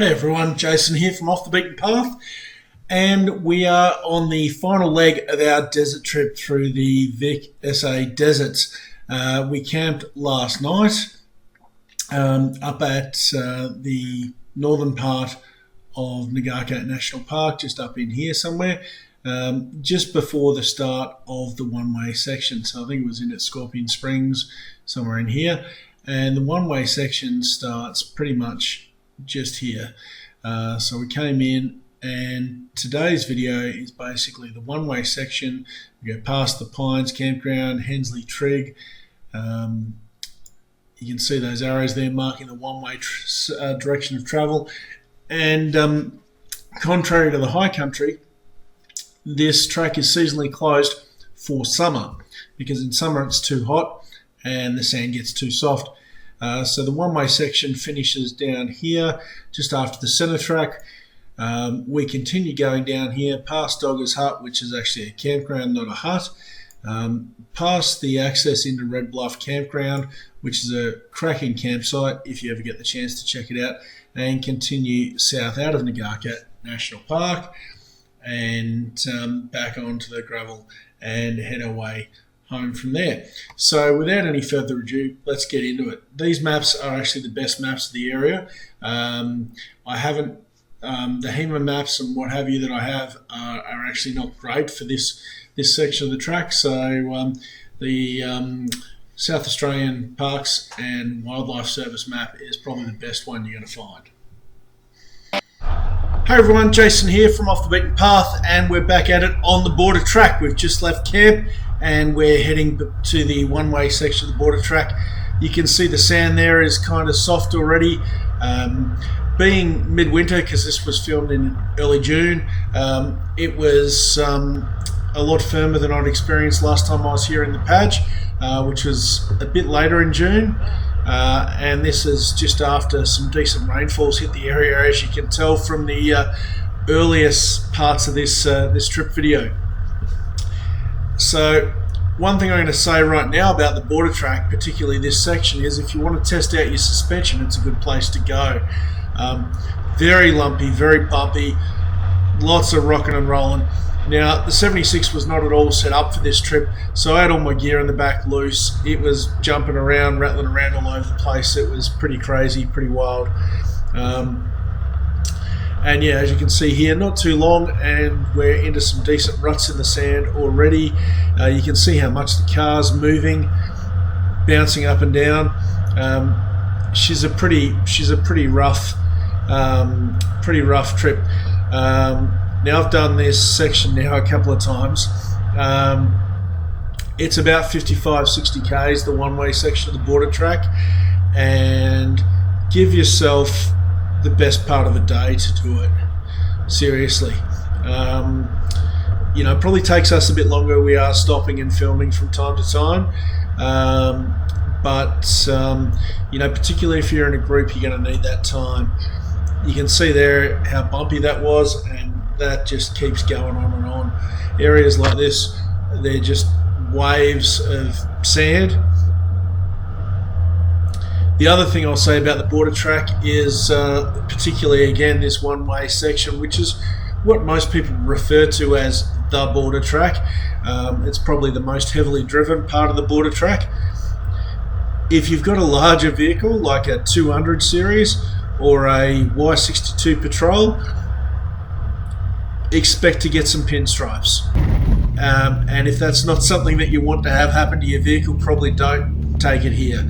Hey everyone, Jason here from Off the Beaten Path, and we are on the final leg of our desert trip through the VIC Deserts. We camped last night up at the northern part of Ngaka National Park, just up in here somewhere, just before the start of the one-way section. So I think it was in at Scorpion Springs, somewhere in here, and the one-way section starts pretty much just here. So we came in, and today's video is basically the one-way section. We go past the Pines Campground, Hensley Trig. You can see those arrows there marking the one-way direction of travel. And contrary to the high country, this track is seasonally closed for summer, because in summer it's too hot and the sand gets too soft. So the one-way section finishes down here, just after the centre track. We continue going down here past Dogger's Hut, which is actually a campground, not a hut, past the access into Red Bluff Campground, which is a cracking campsite if you ever get the chance to check it out, and continue south out of Ngaka National Park and back onto the gravel and head away home from there. So without any further ado, let's get into it. These maps are actually the best maps of the area. I haven't the HEMA maps and what have you that I have are actually not great for this section of the track. So the South Australian Parks and Wildlife Service map is probably the best one you're going to find. Hey everyone, Jason here from Off the Beaten Path, and we're back at it on the border track. We've just left camp and we're heading to the one-way section of the border track. You can see the sand there is kind of soft already. Being midwinter, because this was filmed in early June, it was a lot firmer than I'd experienced last time I was here in the patch, which was a bit later in June. And this is just after some decent rainfalls hit the area, as you can tell from the earliest parts of this trip video. So one thing I'm going to say right now about the border track, particularly this section, is if you want to test out your suspension, it's a good place to go. Very lumpy, very bumpy, lots of rocking and rolling. Now, the 76 was not at all set up for this trip, so I had all my gear in the back loose. It was jumping around, rattling around all over the place. It was pretty crazy, pretty wild. And yeah, as you can see here, not too long, and we're into some decent ruts in the sand already. You can see how much the car's moving, bouncing up and down. She's a pretty rough trip. Now I've done this section now a couple of times. It's about 55-60 k's, the one-way section of the border track, and give yourself the best part of a day to do it. Seriously. You know, it probably takes us a bit longer. We are stopping and filming from time to time. But you know, particularly if you're in a group, you're going to need that time. You can see there how bumpy that was, and that just keeps going on and on. Areas like this, they're just waves of sand. The other thing I'll say about the border track is particularly, again, this one-way section, which is what most people refer to as the border track. It's probably the most heavily driven part of the border track. If you've got a larger vehicle like a 200 series or a Y62 Patrol, expect to get some pinstripes. And if that's not something that you want to have happen to your vehicle, probably don't take it here.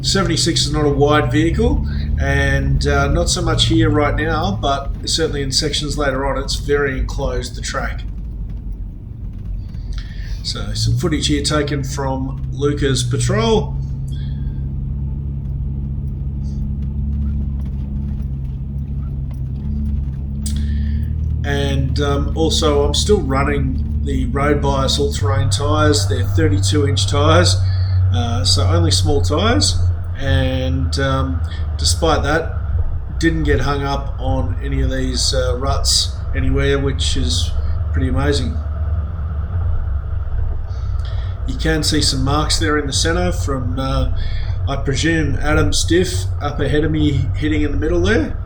76 is not a wide vehicle, and not so much here right now, but certainly in sections later on, it's very enclosed, the track. So some footage here taken from Luca's patrol. And also I'm still running the road bias all-terrain tyres. They're 32-inch tyres, so only small tyres, and despite that, didn't get hung up on any of these ruts anywhere, which is pretty amazing. You can see some marks there in the centre from, I presume, Adam Stiff up ahead of me, hitting in the middle there.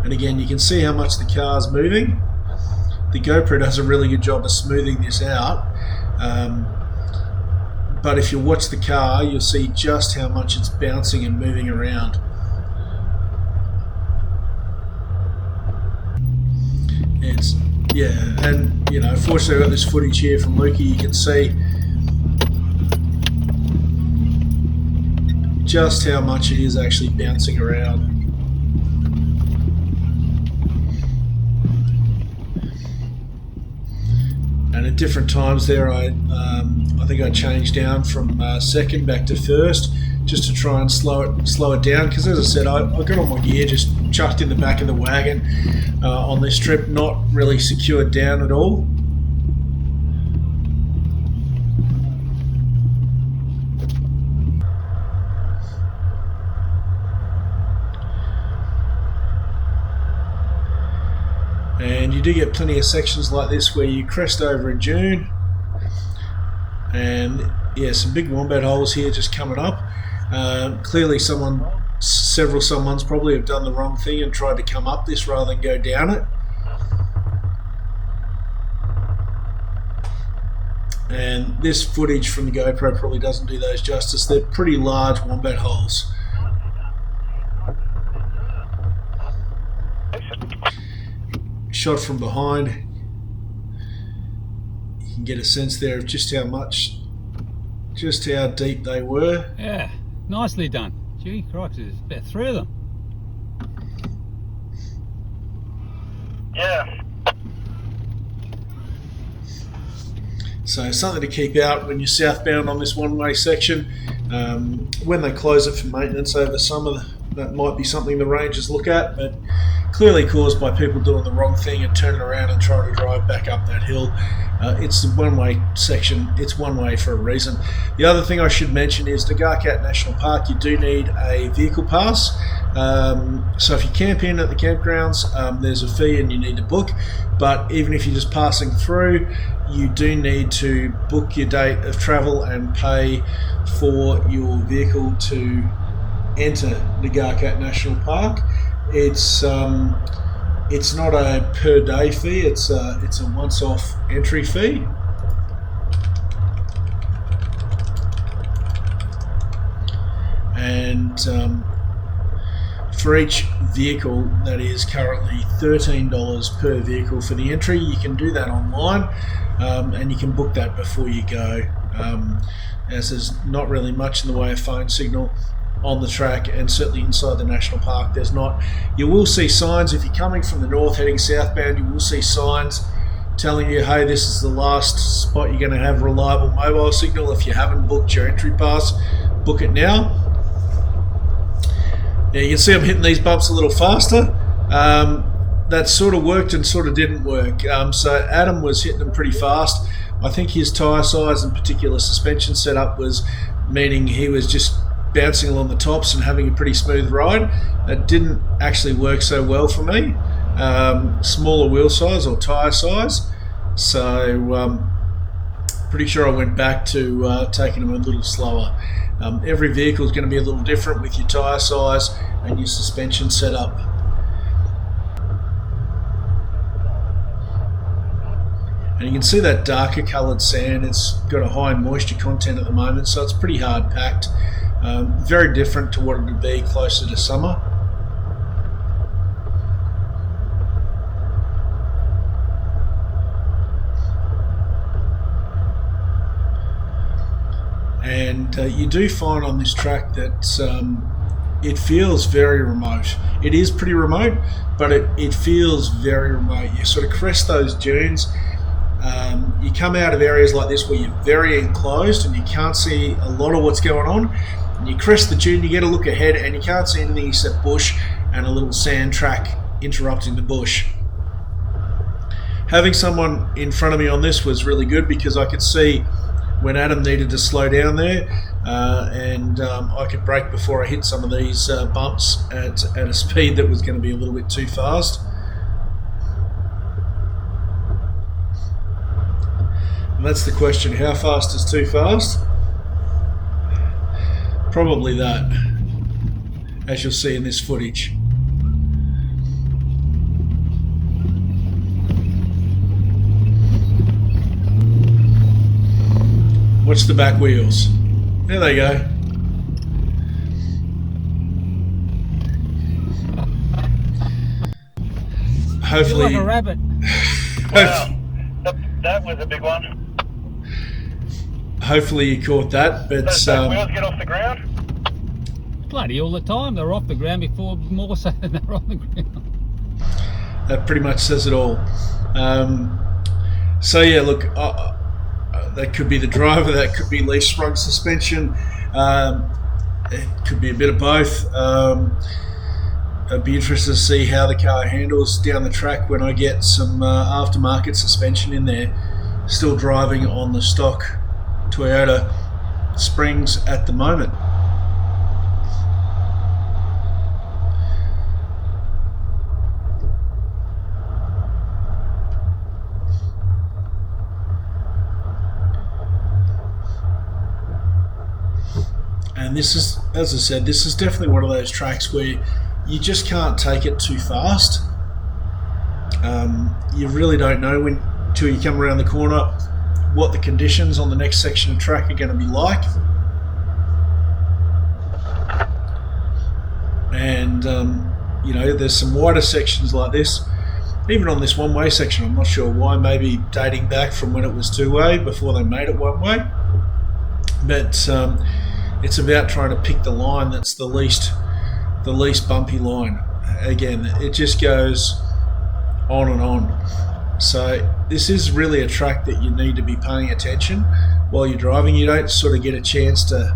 And again, you can see how much the car's moving. The GoPro does a really good job of smoothing this out. But if you watch the car, you'll see just how much it's bouncing and moving around. And you know, fortunately I've got this footage here from Lukey. You can see just how much it is actually bouncing around. And at different times there, I think I changed down from second back to first, just to try and slow it down. Because as I said, I got all my gear just chucked in the back of the wagon on this trip, not really secured down at all. And you do get plenty of sections like this where you crest over a dune, and yeah, some big wombat holes here just coming up. Clearly someone's probably have done the wrong thing and tried to come up this rather than go down it. And this footage from the GoPro probably doesn't do those justice. They're pretty large wombat holes. Shot from behind, you can get a sense there of just how deep they were. Yeah, nicely done. Gee, crikey, there's about 3 of them. Yeah. So something to keep out when you're southbound on this one-way section. When they close it for maintenance over summer, that might be something the rangers look at, but clearly caused by people doing the wrong thing and turning around and trying to drive back up that hill. It's a one-way section. It's one way for a reason. The other thing I should mention is Nagarkat National Park, you do need a vehicle pass. So if you camp in at the campgrounds, there's a fee and you need to book. But even if you're just passing through, you do need to book your date of travel and pay for your vehicle to enter Nagarkat National Park. It's not a per day fee, it's a once off entry fee. And for each vehicle, that is currently $13 per vehicle for the entry. You can do that online, and you can book that before you go, as there's not really much in the way of phone signal on the track, and certainly inside the national park there's not. You will see signs if you're coming from the north heading southbound. You will see signs telling you, hey, this is the last spot you're going to have reliable mobile signal. If you haven't booked your entry pass, book it now. Now you can see I'm hitting these bumps a little faster. That sort of worked and sort of didn't work. So Adam was hitting them pretty fast. I think his tyre size and particular suspension setup was meaning he was just bouncing along the tops and having a pretty smooth ride. That didn't actually work so well for me. Smaller wheel size or tyre size, so pretty sure I went back to taking them a little slower. Every vehicle is going to be a little different with your tyre size and your suspension setup. And you can see that darker coloured sand. It's got a high moisture content at the moment, so it's pretty hard packed. Very different to what it would be closer to summer. And you do find on this track that it feels very remote. It is pretty remote, but it feels very remote. You sort of crest those dunes. You come out of areas like this where you're very enclosed and you can't see a lot of what's going on. And you crest the dune, you get a look ahead, and you can't see anything except bush and a little sand track interrupting the bush. Having someone in front of me on this was really good, because I could see when Adam needed to slow down there, and I could brake before I hit some of these bumps at a speed that was going to be a little bit too fast. And that's the question, how fast is too fast? Probably that, as you'll see in this footage. Watch the back wheels. There they go. Hopefully, You're like a rabbit. Wow, that was a big one. Hopefully you caught that, but So wheels get off the ground? Bloody all the time. They're off the ground before more so than they're on the ground. that pretty much says it all. So yeah, look, that could be the driver, that could be leaf sprung suspension, it could be a bit of both. I'd be interested to see how the car handles down the track when I get some aftermarket suspension in there. Still driving on the stock Toyota Springs at the moment. And this is, as I said, this is definitely one of those tracks where you just can't take it too fast. You really don't know until you come around the corner what the conditions on the next section of track are going to be like. And you know, there's some wider sections like this. Even on this one-way section, I'm not sure why, maybe dating back from when it was two-way before they made it one-way. But it's about trying to pick the line that's the least bumpy line. Again, it just goes on and on. So this is really a track that you need to be paying attention while you're driving. You don't sort of get a chance to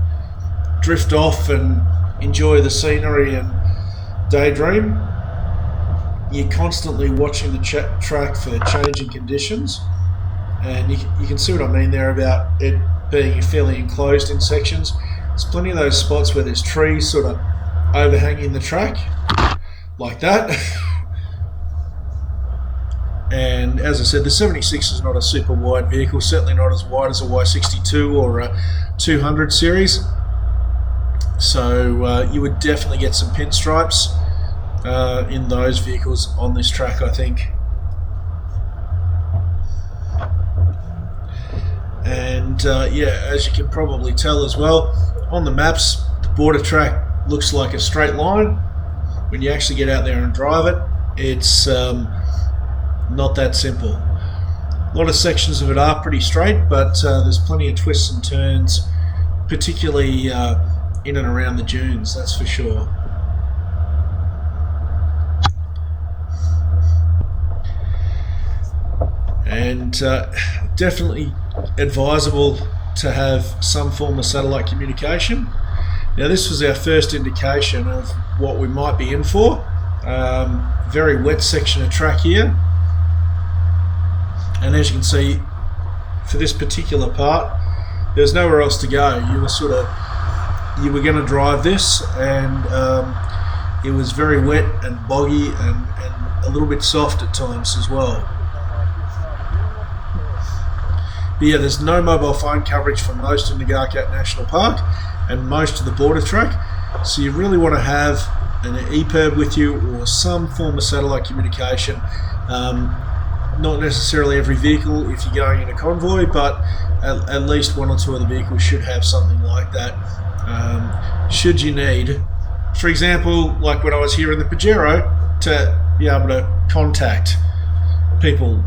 drift off and enjoy the scenery and daydream. You're constantly watching the track for changing conditions, and you can see what I mean there about it being fairly enclosed in sections. There's plenty of those spots where there's trees sort of overhanging the track like that. And as I said, the 76 is not a super wide vehicle, certainly not as wide as a Y62 or a 200 series. So you would definitely get some pinstripes in those vehicles on this track, I think. And yeah, as you can probably tell as well, on the maps, the border track looks like a straight line. When you actually get out there and drive it, it's not that simple. A lot of sections of it are pretty straight, but there's plenty of twists and turns, particularly in and around the dunes, that's for sure. And definitely advisable to have some form of satellite communication. Now, this was our first indication of what we might be in for. Very wet section of track here. And as you can see, for this particular part, there's nowhere else to go. You were going to drive this, and it was very wet and boggy and a little bit soft at times as well. But yeah, there's no mobile phone coverage for most of Nagarkat National Park and most of the border track, so you really want to have an EPIRB with you or some form of satellite communication. Not necessarily every vehicle if you're going in a convoy, but at least one or two of the vehicles should have something like that. Should you need, for example, like when I was here in the Pajero, to be able to contact people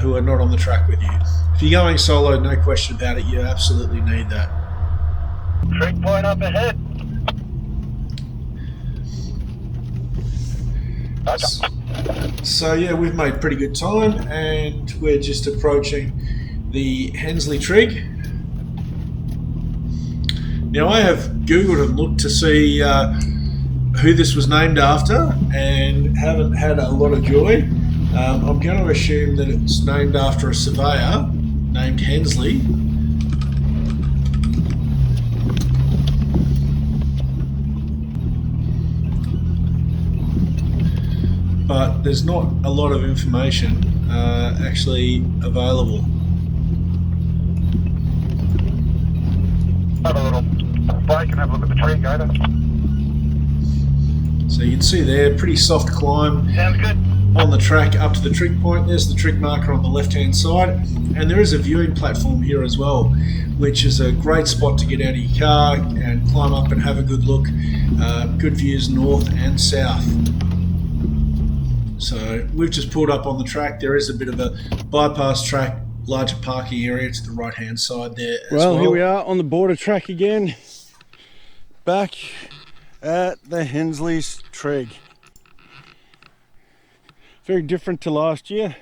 who are not on the track with you. If you're going solo, no question about it, you absolutely need that. Trig point up ahead. So yeah, we've made pretty good time, and we're just approaching the Hensley Trig. Now, I have Googled and looked to see who this was named after, and haven't had a lot of joy. I'm going to assume that it's named after a surveyor named Hensley. But there's not a lot of information actually available. Have a little break and have a look at the tree, Gator. So you can see there, pretty soft climb. Sounds good. on the track up to the trig point. There's the trig marker on the left hand side, and there is a viewing platform here as well, which is a great spot to get out of your car and climb up and have a good look. Good views north and south. So we've just pulled up on the track. There is a bit of a bypass track, larger parking area to the right hand side there as well. Here we are on the border track again, back at the Hensley's trig. Very different to last year.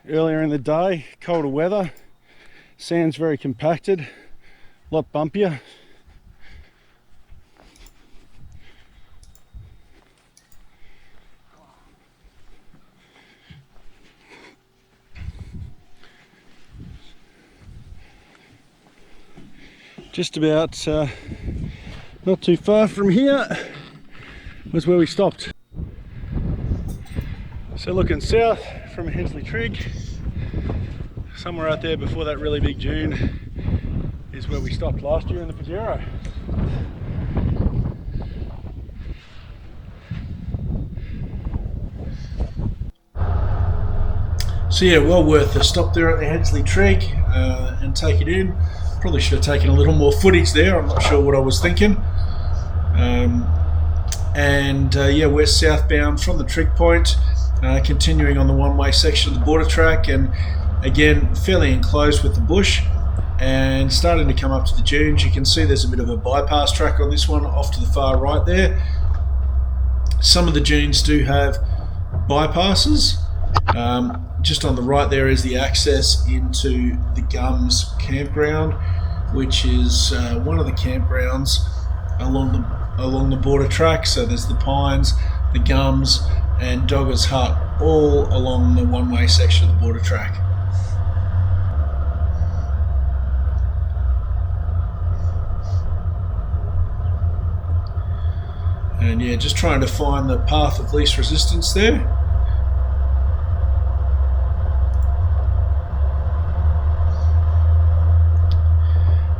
Earlier in the day, colder weather, sand's very compacted, a lot bumpier. Just about not too far from here was where we stopped. So looking south from Hensley Trig, somewhere out there before that really big dune is where we stopped last year in the Pajero. So yeah, well worth the stop there at the Hensley Trig and take it in. Probably should have taken a little more footage there. I'm not sure what I was thinking. Yeah, we're southbound from the trig point, continuing on the one-way section of the border track, and again fairly enclosed with the bush, and starting to come up to the dunes. You can see there's a bit of a bypass track on this one off to the far right there. Some of the dunes do have bypasses. Just on the right there is the access into the Gums campground, which is one of the campgrounds along the border track. So there's the Pines, the Gums and Dogger's Hut all along the one-way section of the border track. And yeah, just trying to find the path of least resistance there.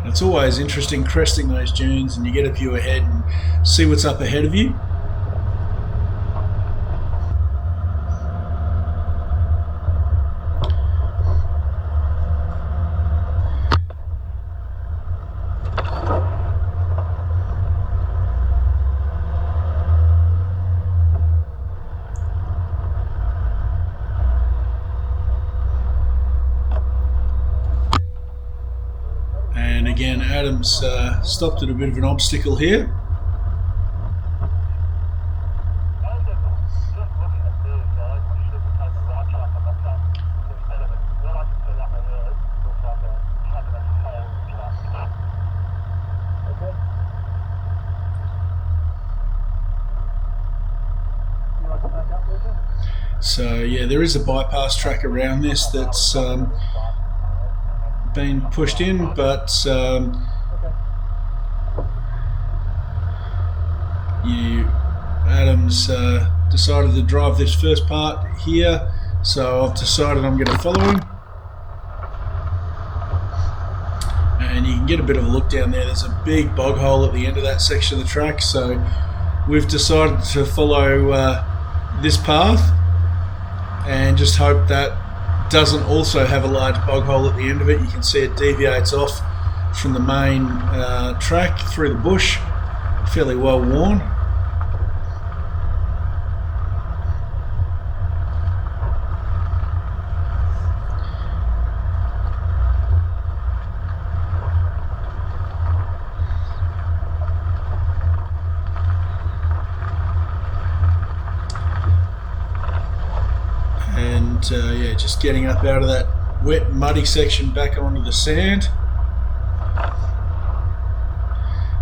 It's always interesting cresting those dunes, and you get a view ahead and see what's up ahead of you. And again, Adam's stopped at a bit of an obstacle here. So yeah, there is a bypass track around this that's been pushed in, but Adam's decided to drive this first part here, so I've decided I'm going to follow him. And you can get a bit of a look down there. There's a big bog hole at the end of that section of the track, so we've decided to follow this path and just hope that doesn't also have a large bog hole at the end of it. You can see it deviates off from the main track through the bush, fairly well worn. Yeah, just getting up out of that wet, muddy section back onto the sand.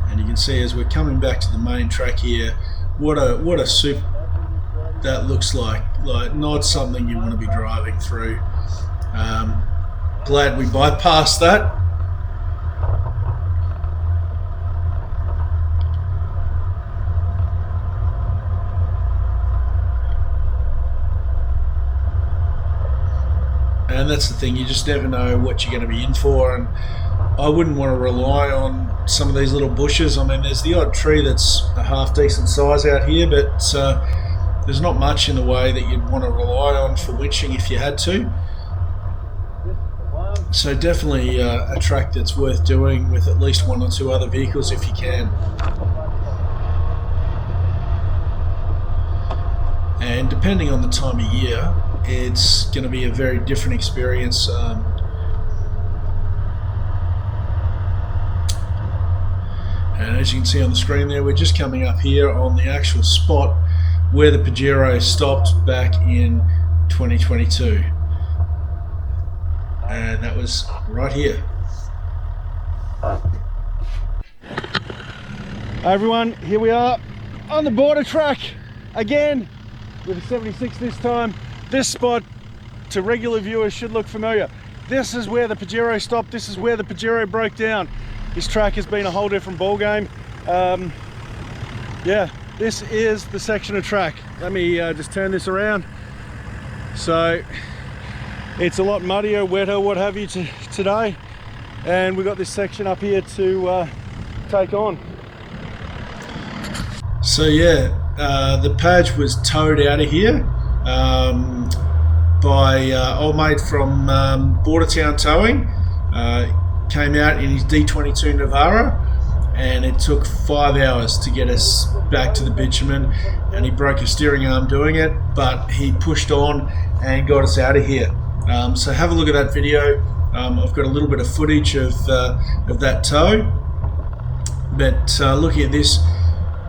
And you can see as we're coming back to the main track here, what a soup that looks like. Like, not something you want to be driving through. Glad we bypassed that. And that's the thing, you just never know what you're going to be in for, and I wouldn't want to rely on some of these little bushes. I mean, there's the odd tree that's a half decent size out here, but There's not much in the way that you'd want to rely on for winching if you had to. So definitely a track that's worth doing with at least 1 or 2 other vehicles if you can. And depending on the time of year, it's going to be a very different experience. And as you can see on the screen there, we're just coming up here on the actual spot where the Pajero stopped back in 2022. And that was right here. Hi everyone, here we are on the border track again with a 76 this time. This spot to regular viewers should look familiar. This is where the Pajero stopped, this is where the Pajero broke down. This track has been a whole different ball game. Yeah, this is the section of track. Let me just turn this around. So it's a lot muddier, wetter, what have you today, and we've got this section up here to take on. So yeah, the Paj was towed out of here by old mate from Bordertown Towing. Came out in his D22 Navara, and it took 5 hours to get us back to the bitumen, and he broke his steering arm doing it, but he pushed on and got us out of here. So have a look at that video. I've got a little bit of footage of that tow, but looking at this,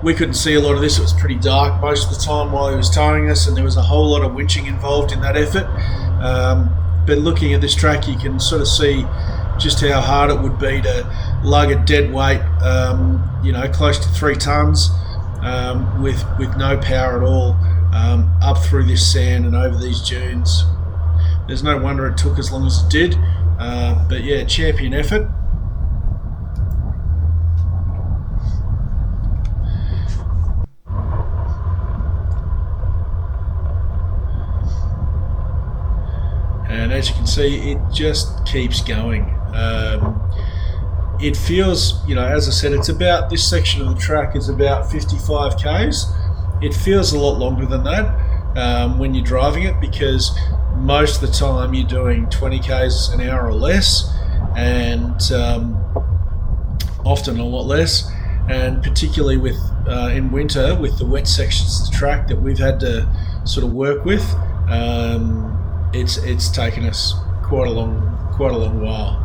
we couldn't see a lot of this. It was pretty dark most of the time while he was towing us, and there was a whole lot of winching involved in that effort. But looking at this track, you can sort of see just how hard it would be to lug a dead weight, you know, close to 3 tons with no power at all up through this sand and over these dunes. There's no wonder it took as long as it did, but yeah, champion effort. And as you can see, it just keeps going. It feels, you know, as I said, it's about, this section of the track is about 55 k's. It feels a lot longer than that when you're driving it, because most of the time you're doing 20 k's an hour or less, and often a lot less. And particularly with in winter, with the wet sections of the track that we've had to sort of work with, it's taken us quite a long while.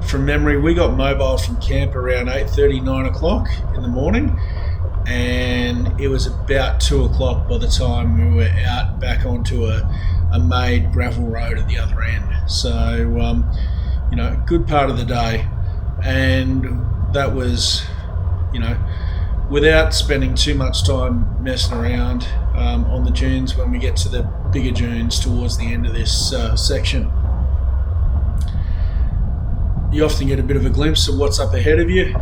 From memory, we got mobile from camp around 8:30, 9 o'clock in the morning, and it was about 2 o'clock by the time we were out back onto a made gravel road at the other end. So you know, good part of the day, and that was, you know, without spending too much time messing around on the dunes when we get to the bigger dunes towards the end of this section. You often get a bit of a glimpse of what's up ahead of you,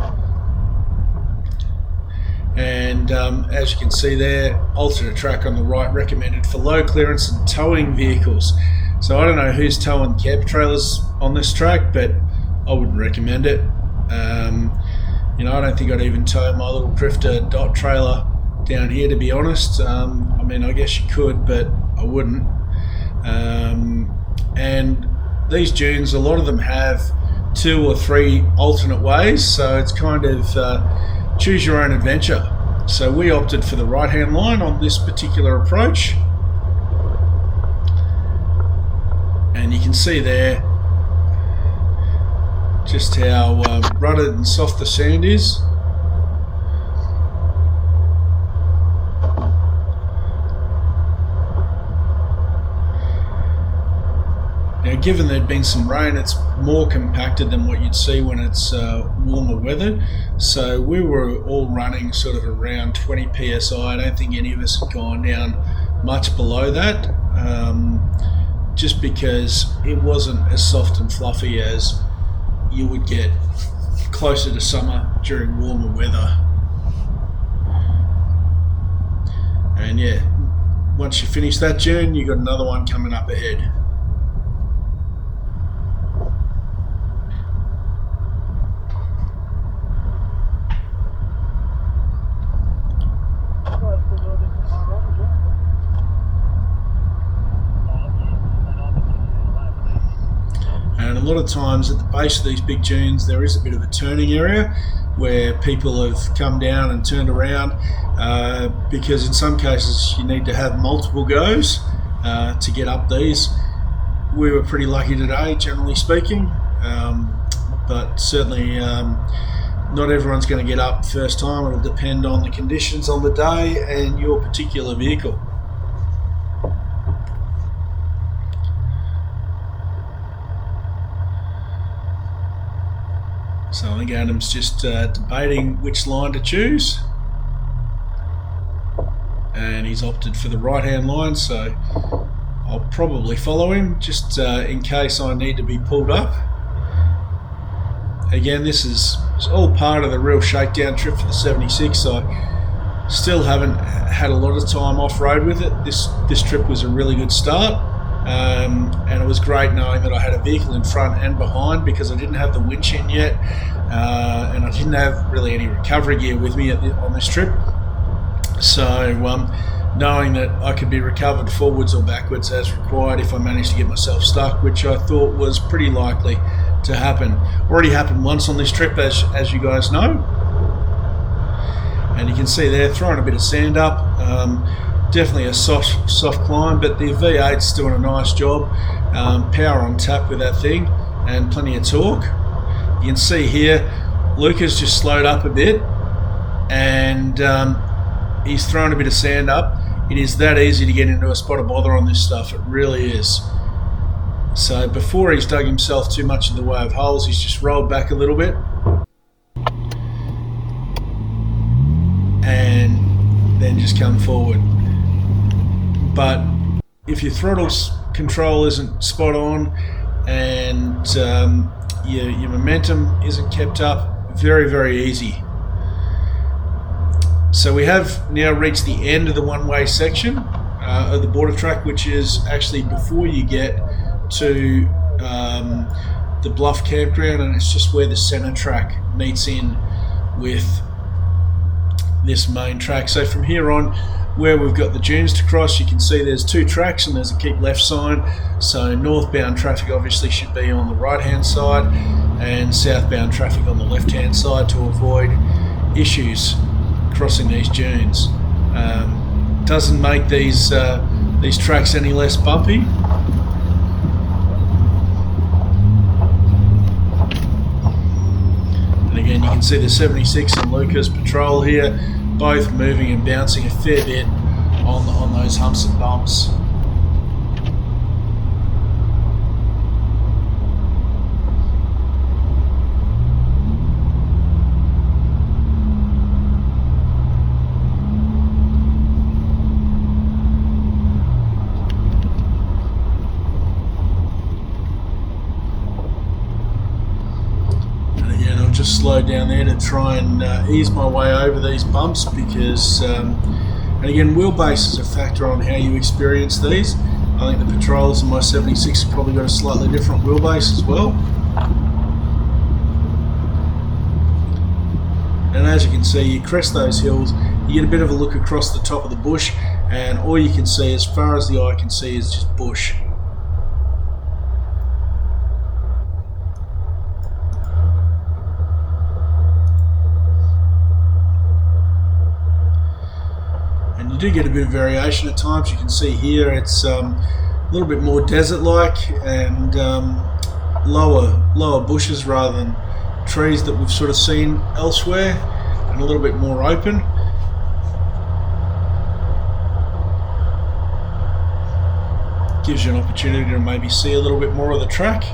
and as you can see there, alternate track on the right, recommended for low clearance and towing vehicles. So I don't know who's towing camper trailers on this track, but I wouldn't recommend it. You know, I don't think I'd even tow my little drifter dot trailer down here, to be honest. I mean, I guess you could, but I wouldn't. And these dunes, a lot of them have 2 or 3 alternate ways, so it's kind of choose your own adventure. So we opted for the right hand line on this particular approach, and you can see there just how rutted and soft the sand is. Now, given there'd been some rain, it's more compacted than what you'd see when it's warmer weather. So we were all running sort of around 20 psi. I don't think any of us had gone down much below that, just because it wasn't as soft and fluffy as you would get closer to summer during warmer weather. And yeah, once you finish that dune, you've got another one coming up ahead. And a lot of times at the base of these big dunes there is a bit of a turning area where people have come down and turned around, because in some cases you need to have multiple goes to get up these. We were pretty lucky today, generally speaking, but certainly not everyone's going to get up first time. It'll depend on the conditions on the day and your particular vehicle. So I think Adam's just debating which line to choose, and he's opted for the right hand line, so I'll probably follow him just in case I need to be pulled up. Again, this is all part of the real shakedown trip for the 76, so I still haven't had a lot of time off-road with it. This trip was a really good start, and it was great knowing that I had a vehicle in front and behind, because I didn't have the winch in yet, and I didn't have really any recovery gear with me on this trip. So knowing that I could be recovered forwards or backwards as required if I managed to get myself stuck, which I thought was pretty likely to happen. Already happened once on this trip, as you guys know. And you can see there, throwing a bit of sand up. Definitely a soft climb, but the V8's doing a nice job. Power on tap with that thing, and plenty of torque. You can see here, Luca's just slowed up a bit, and he's thrown a bit of sand up. It is that easy to get into a spot of bother on this stuff, it really is. So before he's dug himself too much in the way of holes, he's just rolled back a little bit, and then just come forward. But if your throttle control isn't spot on and your momentum isn't kept up, very, very easy. So we have now reached the end of the one-way section of the border track, which is actually before you get to the Bluff campground, and it's just where the centre track meets in with this main track. So from here on, where we've got the dunes to cross, you can see there's two tracks and there's a keep left sign. So northbound traffic obviously should be on the right hand side, and southbound traffic on the left hand side to avoid issues crossing these dunes. Doesn't make these tracks any less bumpy. And again, you can see the 76 and Luca's Patrol here, both moving and bouncing a fair bit on those humps and bumps. Just slowed down there to try and ease my way over these bumps, because and again, wheelbase is a factor on how you experience these. I think the Patrols in my 76 have probably got a slightly different wheelbase as well. And as you can see, you crest those hills, you get a bit of a look across the top of the bush, and all you can see, as far as the eye can see, is just bush. You do get a bit of variation at times. You can see here it's a little bit more desert-like and lower bushes rather than trees that we've sort of seen elsewhere, and a little bit more open. Gives you an opportunity to maybe see a little bit more of the track.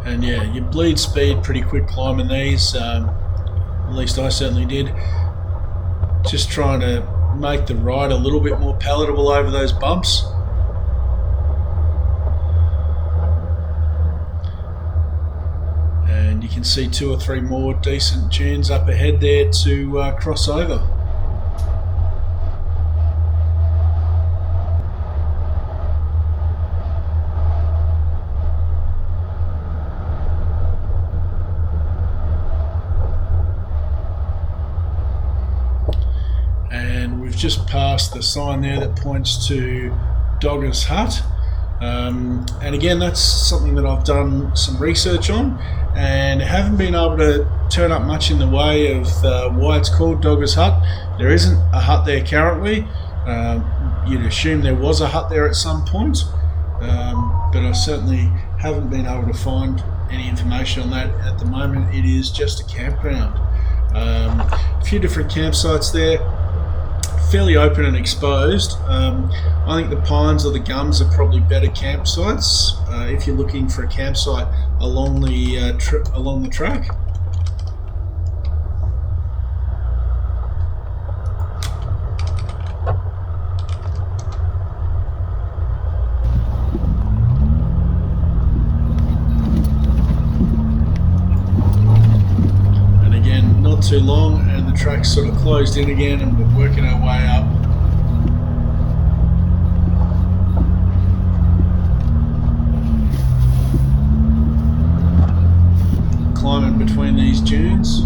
And yeah, you bleed speed pretty quick climbing these, at least I certainly did. Just trying to make the ride a little bit more palatable over those bumps. And you can see 2 or 3 more decent dunes up ahead there to cross over. just passed the sign there that points to Dogger's Hut. And again, that's something that I've done some research on and haven't been able to turn up much in the way of why it's called Dogger's Hut. There isn't a hut there currently. You'd assume there was a hut there at some point, but I certainly haven't been able to find any information on that at the moment. It is just a campground. A few different campsites there, fairly open and exposed. I think the pines or the gums are probably better campsites if you're looking for a campsite along the track. And again, not too long, and the track's sort of closed in again, and we're working our way up. Climbing between these dunes.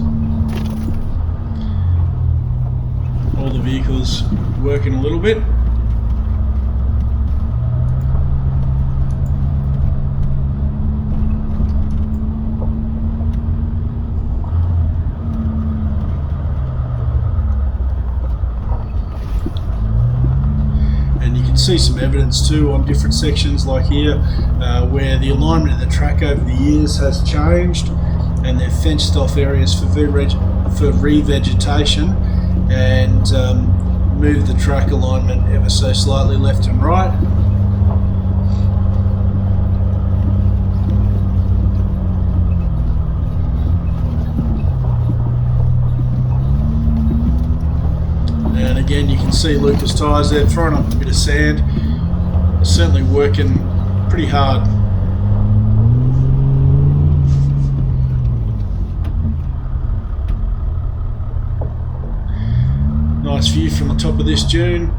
All the vehicles working a little bit. And you can see some evidence too on different sections like here where the alignment of the track over the years has changed, and they've fenced off areas for revegetation and moved the track alignment ever so slightly left and right. And again, you can see Lucas tyres there throwing up a bit of sand, certainly working pretty hard. Nice view from the top of this dune,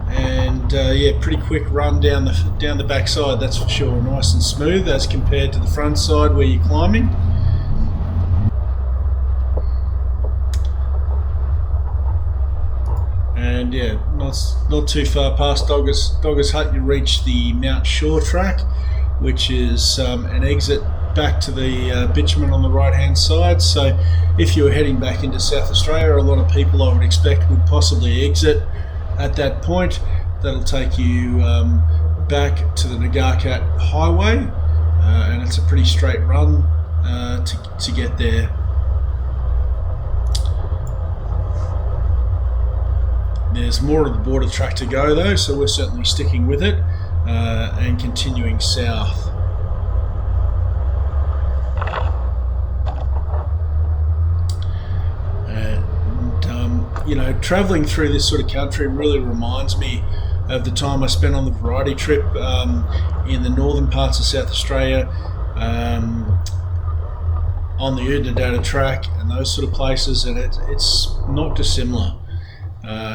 and yeah, pretty quick run down the back side, that's for sure. Nice and smooth as compared to the front side where you're climbing. And yeah, not too far past Dogger's Hut, you reach the Mount Shore track, which is an exit back to the bitumen on the right hand side. So if you were heading back into South Australia, a lot of people I would expect would possibly exit at that point. That'll take you back to the Nagarkat Highway, and it's a pretty straight run to get there. There's more of the border track to go though, so we're certainly sticking with it and continuing south. You know, travelling through this sort of country really reminds me of the time I spent on the variety trip in the northern parts of South Australia, on the Udnadada track and those sort of places, and it's not dissimilar.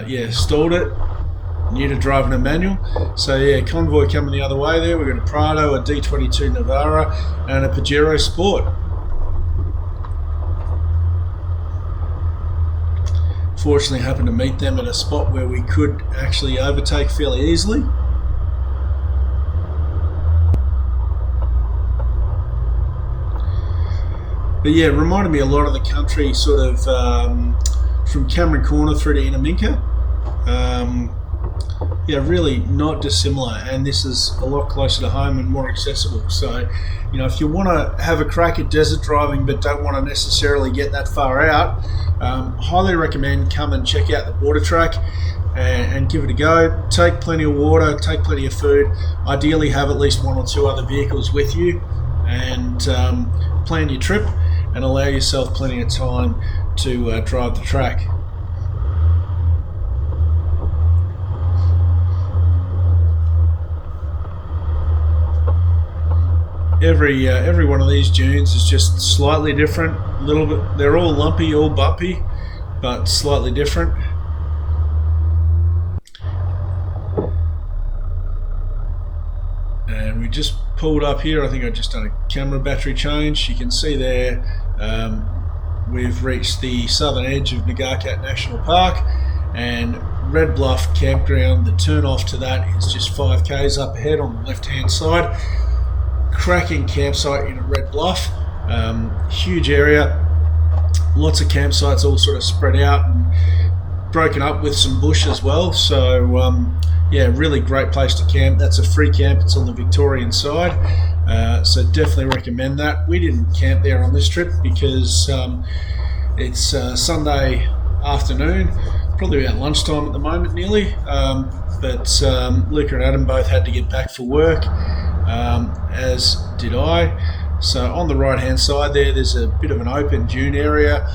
Yeah, stalled it, new to driving a manual. So yeah, convoy coming the other way there. We've got a Prado, a D22 Navara and a Pajero Sport. Fortunately happened to meet them at a spot where we could actually overtake fairly easily. But yeah, it reminded me a lot of the country sort of from Cameron Corner through to Inaminka. Yeah, really not dissimilar, and this is a lot closer to home and more accessible. So, you know, if you want to have a crack at desert driving but don't want to necessarily get that far out, highly recommend come and check out the border track and give it a go. Take plenty of water, take plenty of food, ideally have at least one or two other vehicles with you, and plan your trip and allow yourself plenty of time to drive the track. Every one of these dunes is just slightly different. A little bit, they're all lumpy, all bumpy, but slightly different. And we just pulled up here. I think I just done a camera battery change. You can see there we've reached the southern edge of Nagarkat National Park, and Red Bluff campground. The turn off to that is just 5 k's up ahead on the left hand side. Cracking campsite in Red Bluff. Huge area, lots of campsites all sort of spread out and broken up with some bush as well. So yeah, really great place to camp. That's a free camp. It's on the Victorian side, so definitely recommend that. We didn't camp there on this trip because it's Sunday afternoon, probably about lunchtime at the moment nearly, but Luca and Adam both had to get back for work, as did I. So on the right hand side there's a bit of an open dune area.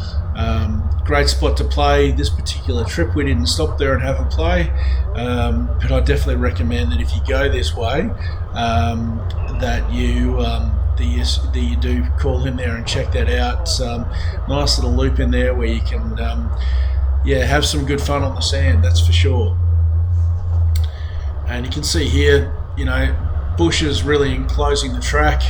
Great spot to play. This particular trip we didn't stop there and have a play, but I definitely recommend that if you go this way, that you do call in there and check that out. Nice little loop in there where you can yeah, have some good fun on the sand, that's for sure. And you can see here, you know, bushes really enclosing the track.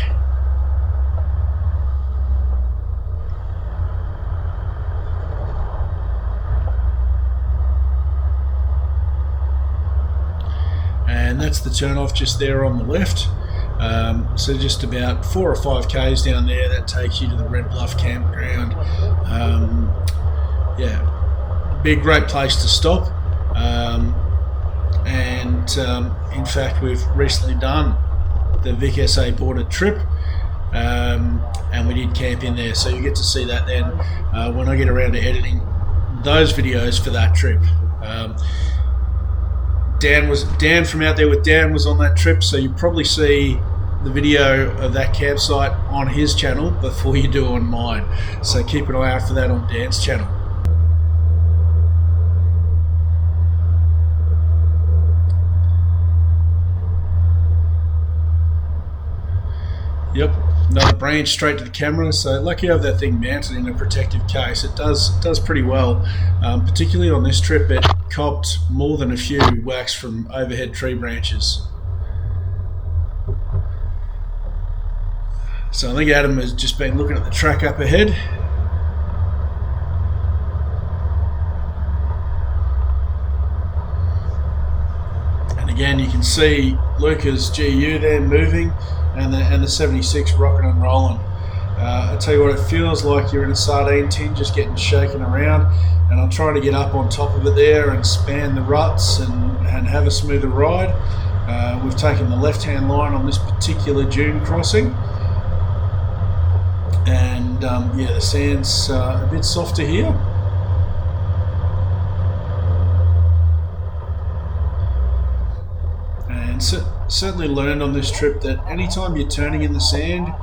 And that's the turn off just there on the left. So just about 4 or 5 k's down there, that takes you to the Red Bluff campground. Yeah, be a great place to stop. And in fact, we've recently done the VIC SA border trip, and we did camp in there, so you get to see that then when I get around to editing those videos for that trip. Dan from Out There with Dan was on that trip, so you probably see the video of that campsite on his channel before you do on mine, so keep an eye out for that on Dan's channel. Yep, another branch straight to the camera, so lucky you have that thing mounted in a protective case. It does pretty well, particularly on this trip. It copped more than a few whacks from overhead tree branches. So I think Adam has just been looking at the track up ahead. And again, you can see Luca's GU there moving, and the 76 rocking and rolling. I tell you what, it feels like you're in a sardine tin just getting shaken around, and I'm trying to get up on top of it there and span the ruts and have a smoother ride. We've taken the left hand line on this particular dune crossing, and yeah, the sand's a bit softer here. And certainly learned on this trip that anytime you're turning in the sand,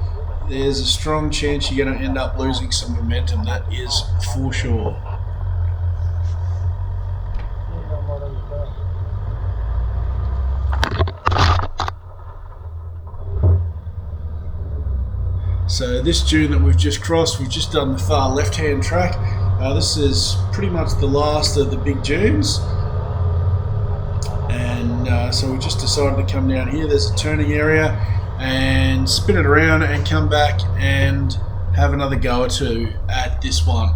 there's a strong chance you're going to end up losing some momentum. That is for sure. So this dune that we've just crossed, we've just done the far left hand track. This is pretty much the last of the big dunes. And so we just decided to come down here. There's a turning area, and spin it around and come back and have another go or two at this one.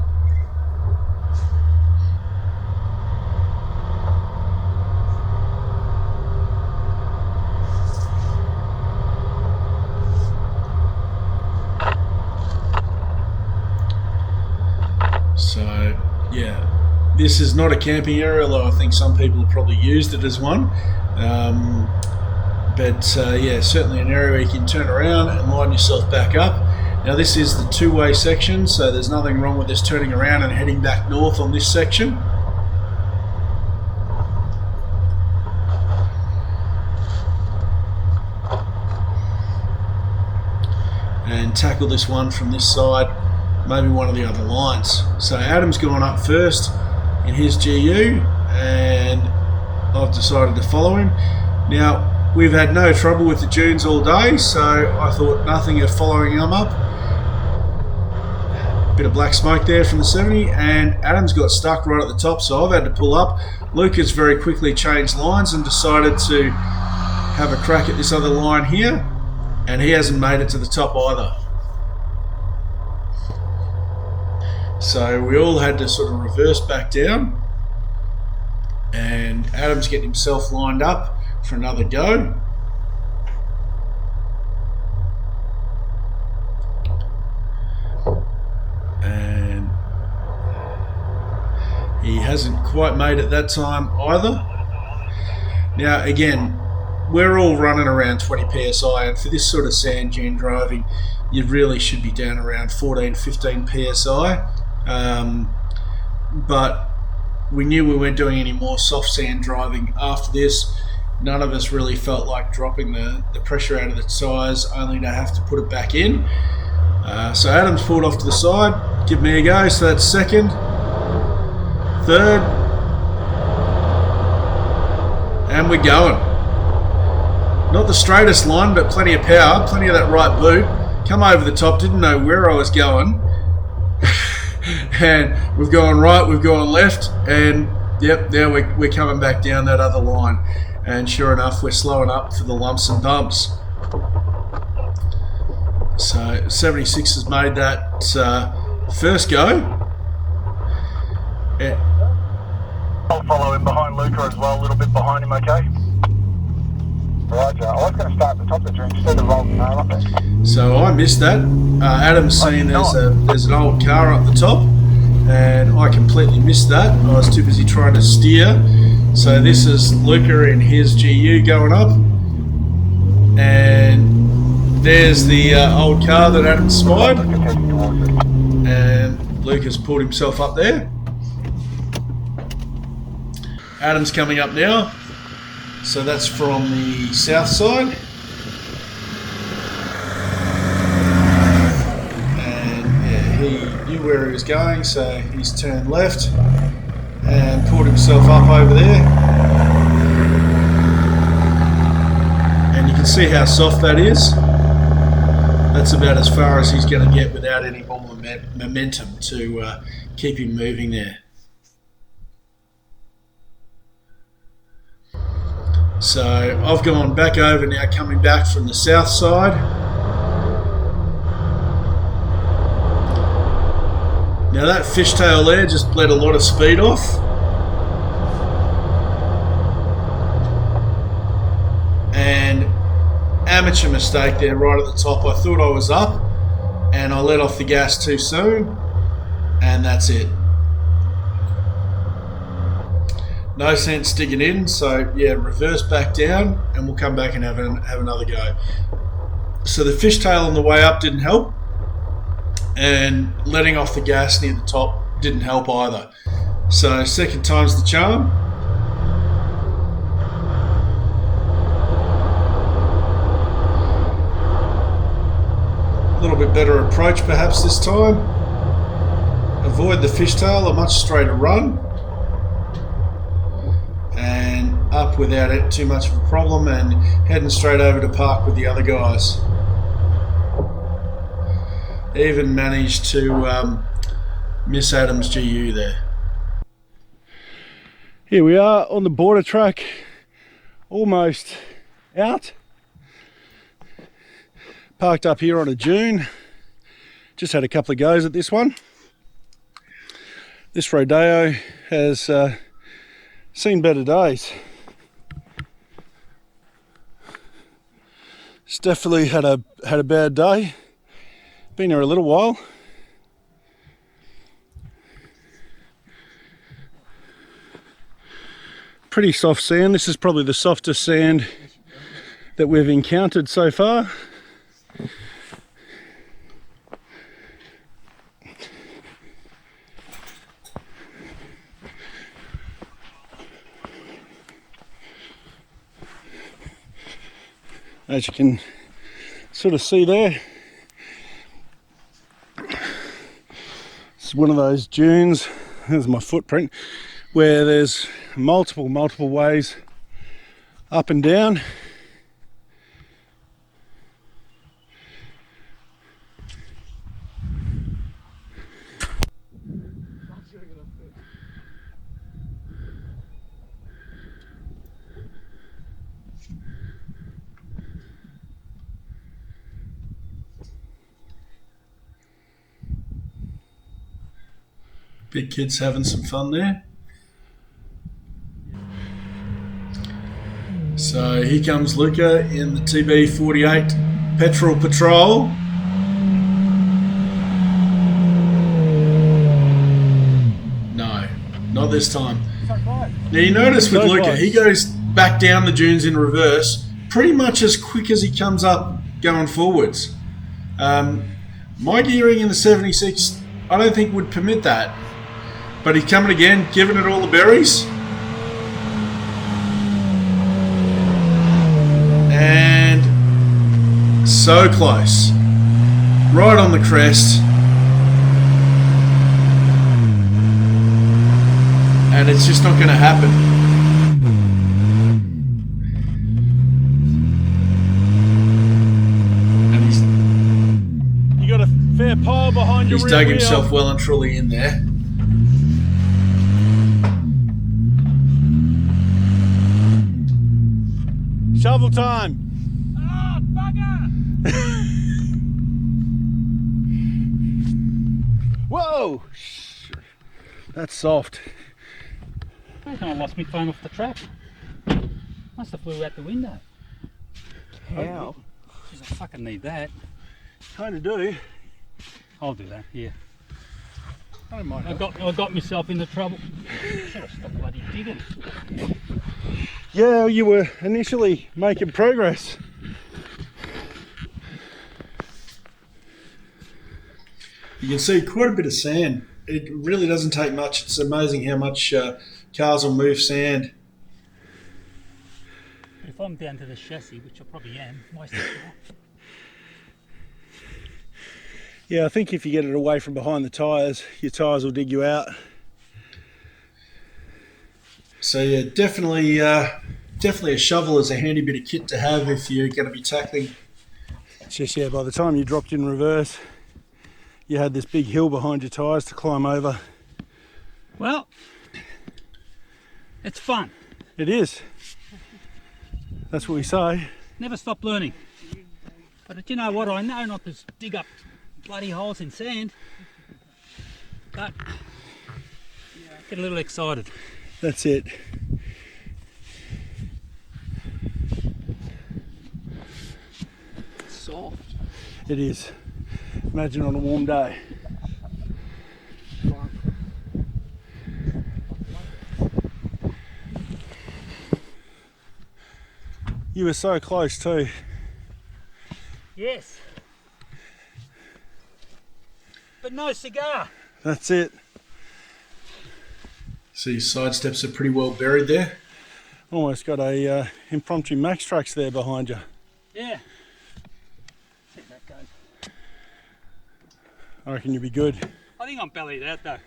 So yeah, this is not a camping area, although I think some people have probably used it as one. But yeah, certainly an area where you can turn around and line yourself back up. Now this is the two-way section, so there's nothing wrong with this turning around and heading back north on this section. And tackle this one from this side, maybe one of the other lines. So Adam's gone up first in his GU, and I've decided to follow him. Now, we've had no trouble with the dunes all day, so I thought nothing of following him up. Bit of black smoke there from the 70, and Adam's got stuck right at the top, so I've had to pull up. Lucas very quickly changed lines and decided to have a crack at this other line here, and he hasn't made it to the top either. So we all had to sort of reverse back down, And Adam's getting himself lined up for another go. And he hasn't quite made it that time either. Now again, we're all running around 20 psi, and for this sort of sand dune driving, you really should be down around 14, 15 psi. But we knew we weren't doing any more soft sand driving after this. None of us really felt like dropping the pressure out of the tyres, only to have to put it back in. So Adam's pulled off to the side. Give me a go. So that's second, third, and we're going. Not the straightest line, but plenty of power, plenty of that right boot. Come over the top, didn't know where I was going. And we've gone right, we've gone left, and yep, now we're coming back down that other line. And sure enough, we're slowing up for the lumps and bumps. So 76 has made that first go. Yeah. I'll follow him behind Luca as well, a little bit behind him, okay? Roger. I was going to start at the top of the tree instead of rolling up there. So I missed that. Adam's seen there's an old car up the top, and I completely missed that. I was too busy trying to steer. So this is Luca in his GU going up, and there's the old car that Adam spied, and Luca's pulled himself up there. Adam's coming up now, so that's from the south side. And yeah, he knew where he was going, so he's turned left and pulled himself up over there. And you can see how soft that is. That's about as far as he's going to get without any more momentum to keep him moving there. So I've gone back over now, coming back from the south side. Now that fishtail there just bled a lot of speed off. And amateur mistake there right at the top. I thought I was up and I let off the gas too soon, and that's it. No sense digging in, so yeah, reverse back down and we'll come back and have another go. So the fishtail on the way up didn't help, and letting off the gas near the top didn't help either. So second time's the charm. A little bit better approach perhaps this time. Avoid the fishtail, a much straighter run. And up without it too much of a problem, and heading straight over to park with the other guys. Even managed to miss Adam's GU there. Here we are on the border track, almost out. Parked up here on a dune. Just had a couple of goes at this one. This rodeo has seen better days. It's definitely had a bad day. Been here a little while. Pretty soft sand. This is probably the softest sand that we've encountered so far. As you can sort of see there, it's one of those dunes, there's my footprint, where there's multiple ways up and down. Big kids having some fun there. So here comes Luca in the TB48 Petrol Patrol. No, not this time. Now you notice with Luca, he goes back down the dunes in reverse pretty much as quick as he comes up going forwards. My gearing in the 76, I don't think would permit that. But he's coming again, giving it all the berries. And so close. Right on the crest. And it's just not going to happen. And You got a fair pile behind your he's rear dug wheel. himself well and truly in there. Shovel time. Oh, bugger! Whoa! That's soft. I reckon I lost my phone off the track. Must have flew out the window. How? Jeez, I fucking need that. Kind of do. I'll do that, yeah. I don't mind. I got myself into trouble. Should have stopped bloody digging. Yeah, you were initially making progress. You can see quite a bit of sand. It really doesn't take much. It's amazing how much cars will move sand. If I'm down to the chassis, which I probably am, wasting time. Yeah, I think if you get it away from behind the tyres, your tyres will dig you out. So yeah, definitely a shovel is a handy bit of kit to have if you're going to be tackling. It's just, yeah, by the time you dropped in reverse, you had this big hill behind your tyres to climb over. Well, it's fun. It is. That's what we say. Never stop learning. But you know what? I know not to dig up bloody holes in sand. But get a little excited. That's it. It's soft. It is. Imagine on a warm day. You were so close too. Yes. But no cigar. That's it. So your side steps are pretty well buried there. Almost got a impromptu Max Trucks there behind you. Yeah. See how that goes. I reckon you'll be good. I think I'm bellied out though.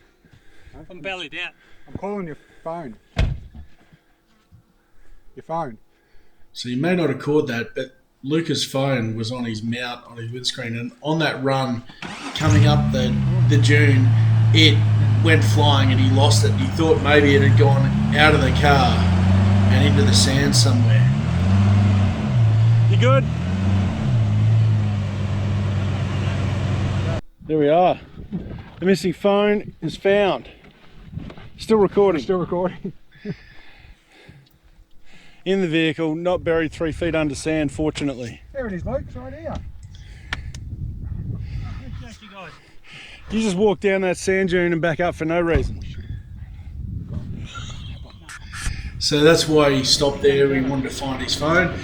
I'm bellied out. I'm calling your phone. Your phone. So you may not have caught that, but Luca's phone was on his mount on his windscreen, and on that run coming up the dune, it went flying and he lost it. He thought maybe it had gone out of the car and into the sand somewhere. You good? There we are. The missing phone is found. Still recording. Still recording. In the vehicle, not buried 3 feet under sand, fortunately. There it is, Luke. It's right here. You guys. You just walked down that sand dune and back up for no reason. So that's why he stopped there. He wanted to find his phone.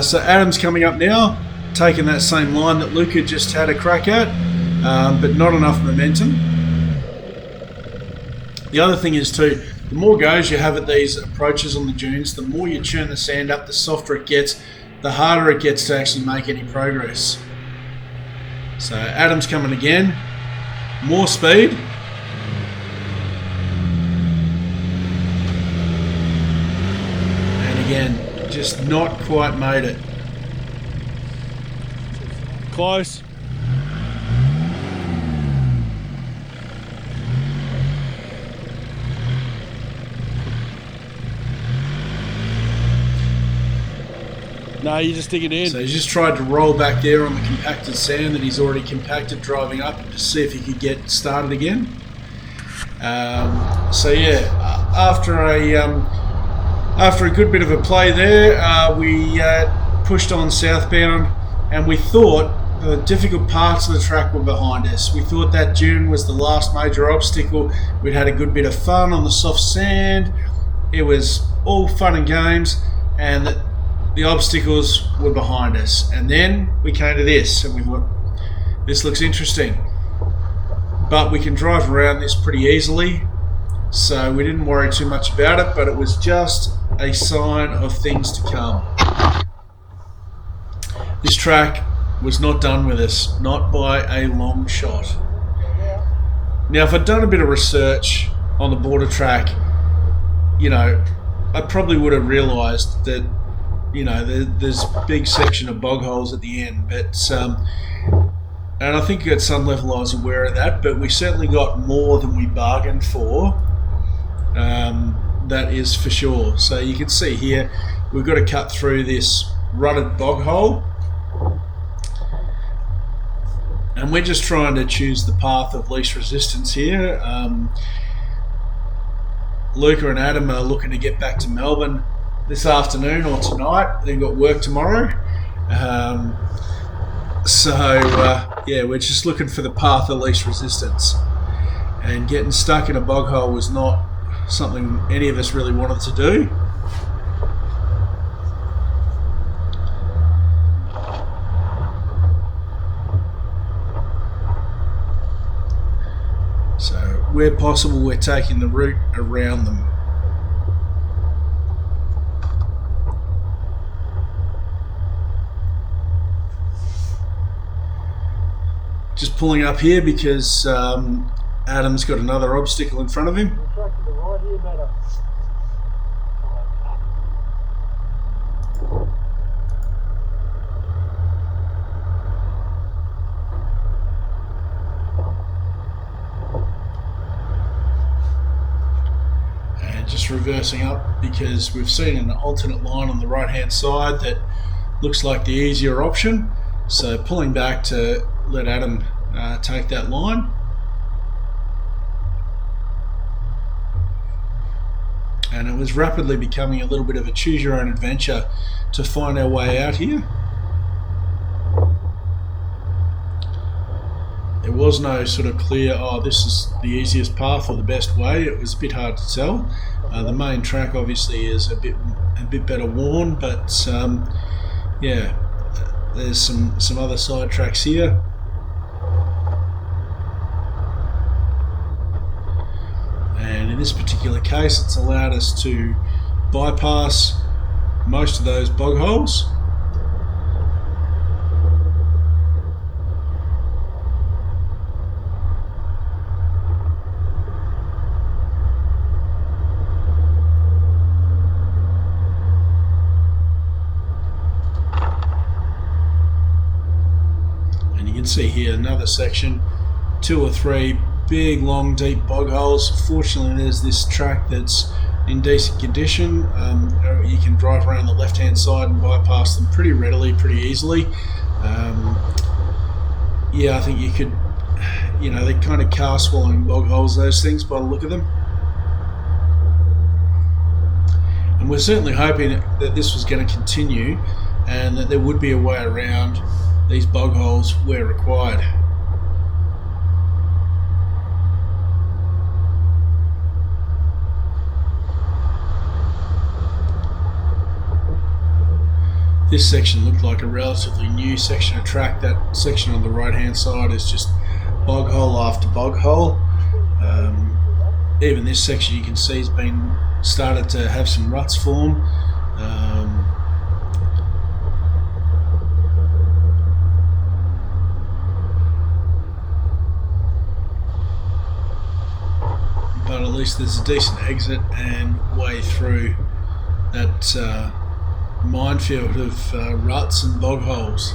So Adam's coming up now, taking that same line that Luca just had a crack at, but not enough momentum. The other thing is too, the more goes you have at these approaches on the dunes, the more you churn the sand up, the softer it gets, the harder it gets to actually make any progress. So Adam's coming again, more speed. And again, just not quite made it. Close. No, you just dig it in. So he's just tried to roll back there on the compacted sand that he's already compacted driving up to see if he could get started again. So yeah, after a After a good bit of a play there, we pushed on southbound, and we thought the difficult parts of the track were behind us. We thought that dune was the last major obstacle. We'd had a good bit of fun on the soft sand. It was all fun and games, and the obstacles were behind us. And then we came to this, and we thought, this looks interesting. But we can drive around this pretty easily, so we didn't worry too much about it, but it was just a sign of things to come. This track was not done with us, not by a long shot. Now, if I'd done a bit of research on the border track, you know, I probably would have realised that, you know, there's a big section of bog holes at the end, but and I think at some level I was aware of that, but we certainly got more than we bargained for. That is for sure. So you can see here, we've got to cut through this rutted bog hole, and we're just trying to choose the path of least resistance here. Luca and Adam are looking to get back to Melbourne this afternoon or tonight. They've got work tomorrow. Yeah, we're just looking for the path of least resistance. And getting stuck in a bog hole was not something any of us really wanted to do. So, where possible, we're taking the route around them. Just pulling up here because Adam's got another obstacle in front of him. And just reversing up because we've seen an alternate line on the right hand side that looks like the easier option. So pulling back to let Adam take that line. And it was rapidly becoming a little bit of a choose your own adventure to find our way out here. There was no sort of clear, oh, this is the easiest path or the best way. It was a bit hard to tell. The main track obviously is a bit better worn, but yeah, there's some other side tracks here. And in this particular case, it's allowed us to bypass most of those bog holes. And you can see here another section, 2 or 3 big, long, deep bog holes. Fortunately, there's this track that's in decent condition. You can drive around the left-hand side and bypass them pretty readily, pretty easily. Yeah, I think you could, you know, they're kind of car-swallowing bog holes, those things, by the look of them. And we're certainly hoping that this was going to continue and that there would be a way around these bog holes where required. This section looked like a relatively new section of track. That section on the right hand side is just bog hole after bog hole. Even this section you can see has been started to have some ruts form. But at least there's a decent exit and way through that minefield of ruts and bog holes.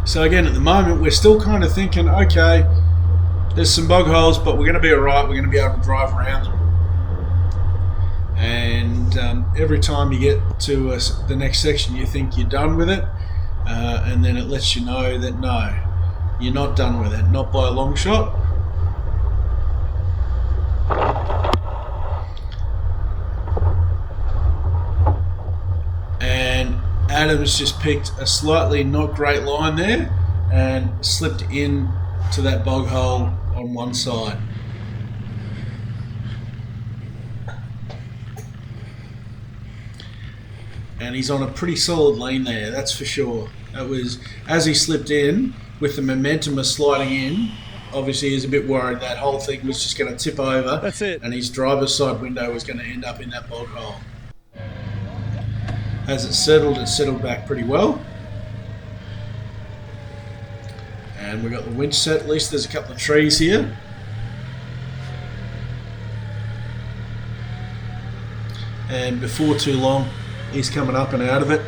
So again, at the moment we're still kind of thinking, okay, there's some bog holes, but we're going to be alright, we're going to be able to drive around them. And every time you get to the next section you think you're done with it, and then it lets you know that no, you're not done with it, not by a long shot. Adams just picked a slightly not great line there and slipped in to that bog hole on one side. And he's on a pretty solid lean there, that's for sure. That was, as he slipped in, with the momentum of sliding in, obviously he's a bit worried that whole thing was just going to tip over. That's it. And his driver's side window was going to end up in that bog hole. As it settled back pretty well. And we've got the winch set, at least there's a couple of trees here. And before too long, he's coming up and out of it.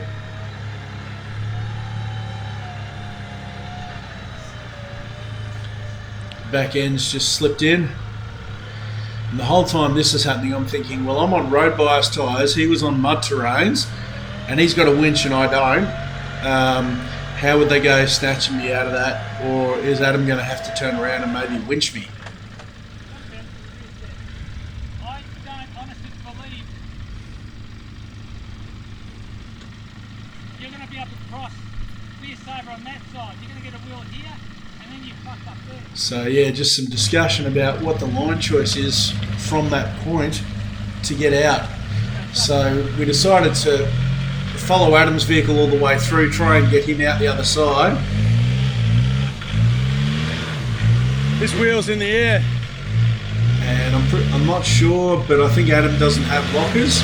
Back end's just slipped in. And the whole time this is happening, I'm thinking, well, I'm on road bias tyres, he was on mud terrains, and he's got a winch and I don't. How would they go snatching me out of that? Or is Adam going to have to turn around and maybe winch me? I don't honestly believe you're going to be able to cross this over on that side. You're going to get a wheel here, and then you fucked up there. So yeah, just some discussion about what the line choice is from that point to get out. So we decided to follow Adam's vehicle all the way through, try and get him out the other side. This wheel's in the air. And I'm not sure, but I think Adam doesn't have lockers.